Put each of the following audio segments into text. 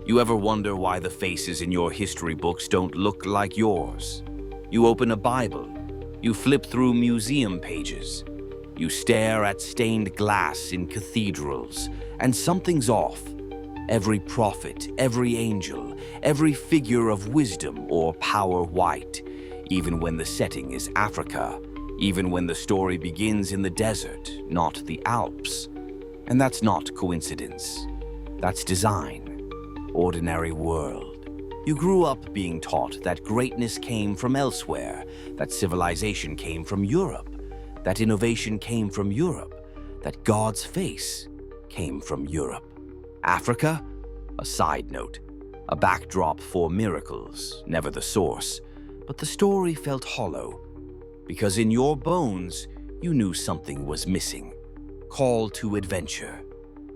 You ever wonder why the faces in your history books don't look like yours? You open a Bible, you flip through museum pages, you stare at stained glass in cathedrals, and something's off. Every prophet, every angel, every figure of wisdom or power white, even when the setting is Africa, even when the story begins in the desert, not the Alps. And that's not coincidence. That's design. Ordinary world. You grew up being taught that greatness came from elsewhere, that civilization came from Europe, that innovation came from Europe, that God's face came from Europe. Africa? A side note, a backdrop for miracles, never the source. But the story felt hollow, because in your bones, you knew something was missing. Call to adventure.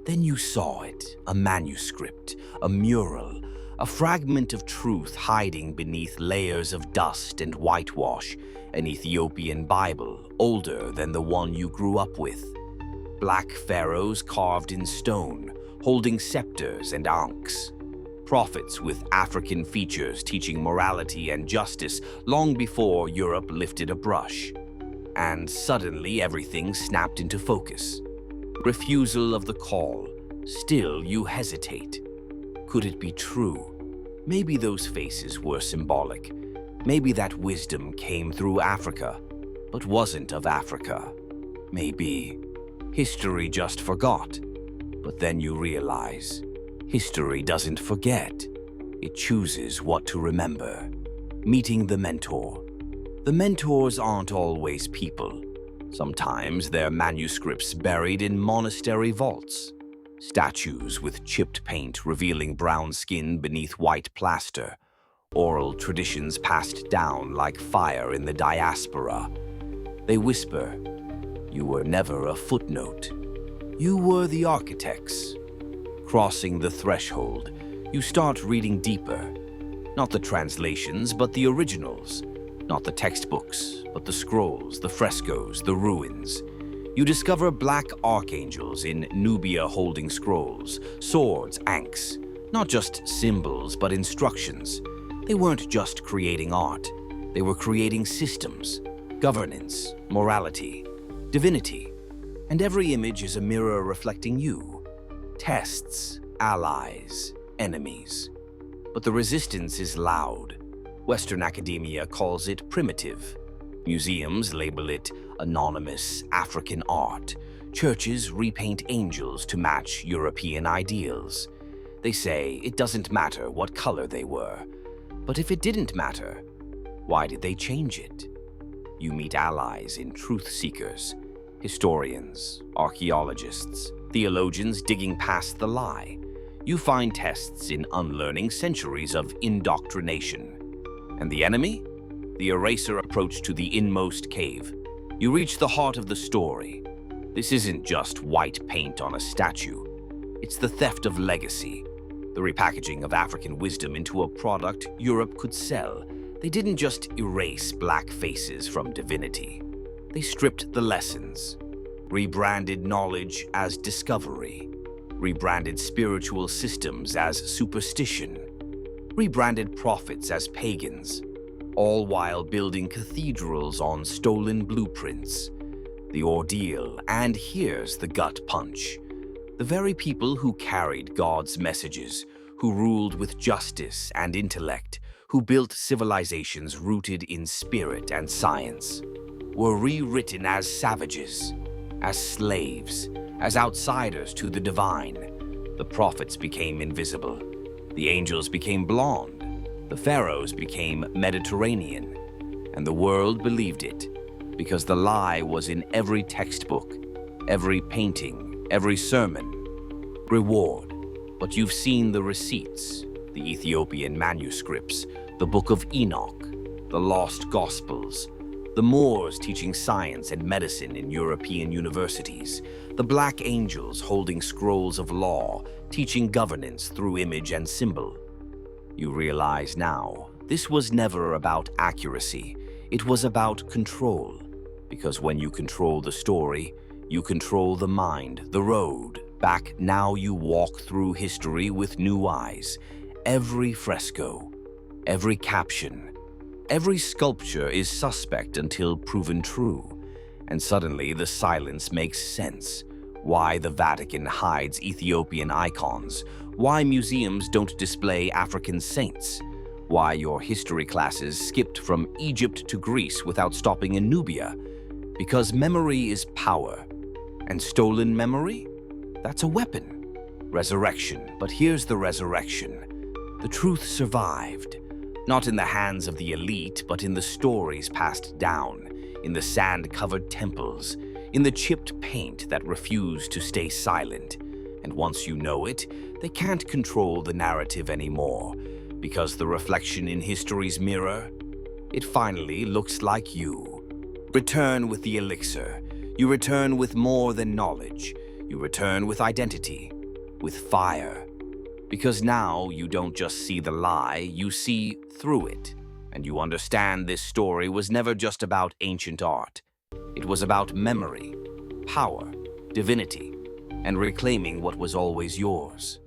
Then you saw it, a manuscript, a mural, a fragment of truth hiding beneath layers of dust and whitewash, an Ethiopian Bible, older than the one you grew up with. Black pharaohs carved in stone, holding scepters and ankhs. Prophets with African features teaching morality and justice long before Europe lifted a brush. And suddenly everything snapped into focus. Refusal of the call. Still you hesitate. Could it be true? Maybe those faces were symbolic. Maybe that wisdom came through Africa, but wasn't of Africa. Maybe history just forgot. But then you realize, history doesn't forget. It chooses what to remember. Meeting the mentor. The mentors aren't always people. Sometimes they're manuscripts buried in monastery vaults. Statues with chipped paint revealing brown skin beneath white plaster. Oral traditions passed down like fire in the diaspora. They whisper, "You were never a footnote. You were the architects." Crossing the threshold, you start reading deeper. Not the translations, but the originals. Not the textbooks, but the scrolls, the frescoes, the ruins. You discover black archangels in Nubia holding scrolls, swords, ankhs. Not just symbols, but instructions. They weren't just creating art. They were creating systems, governance, morality, divinity. And every image is a mirror reflecting you. Tests, allies, enemies. But the resistance is loud. Western academia calls it primitive. Museums label it anonymous African art. Churches repaint angels to match European ideals. They say it doesn't matter what color they were. But if it didn't matter, why did they change it? You meet allies in truth seekers, historians, archaeologists, theologians digging past the lie. You find tests in unlearning centuries of indoctrination. And the enemy? The eraser approach to the inmost cave. You reach the heart of the story. This isn't just white paint on a statue. It's the theft of legacy, the repackaging of African wisdom into a product Europe could sell. They didn't just erase black faces from divinity. They stripped the lessons, rebranded knowledge as discovery, rebranded spiritual systems as superstition, rebranded prophets as pagans, all while building cathedrals on stolen blueprints. The ordeal, and here's the gut punch. The very people who carried God's messages, who ruled with justice and intellect, who built civilizations rooted in spirit and science, were rewritten as savages, as slaves, as outsiders to the divine. The prophets became invisible. The angels became blonde. The pharaohs became Mediterranean. And the world believed it, because the lie was in every textbook, every painting, every sermon. Reward. But you've seen the receipts, the Ethiopian manuscripts, the Book of Enoch, the Lost Gospels, the Moors teaching science and medicine in European universities, the Black Angels holding scrolls of law, teaching governance through image and symbol. You realize now, this was never about accuracy. It was about control. Because when you control the story, you control the mind, the road, Back now you walk through history with new eyes. Every fresco, every caption, every sculpture is suspect until proven true. And suddenly the silence makes sense. Why the Vatican hides Ethiopian icons, why museums don't display African saints, why your history classes skipped from Egypt to Greece without stopping in Nubia. Because memory is power, and stolen memory? That's a weapon. Resurrection, but here's the resurrection. The truth survived, not in the hands of the elite, but in the stories passed down, in the sand-covered temples, in the chipped paint that refused to stay silent. And once you know it, they can't control the narrative anymore, because the reflection in history's mirror, it finally looks like you. Return with the elixir. You return with more than knowledge. You return with identity, with fire. Because now you don't just see the lie, you see through it. And you understand this story was never just about ancient art. It was about memory, power, divinity, and reclaiming what was always yours.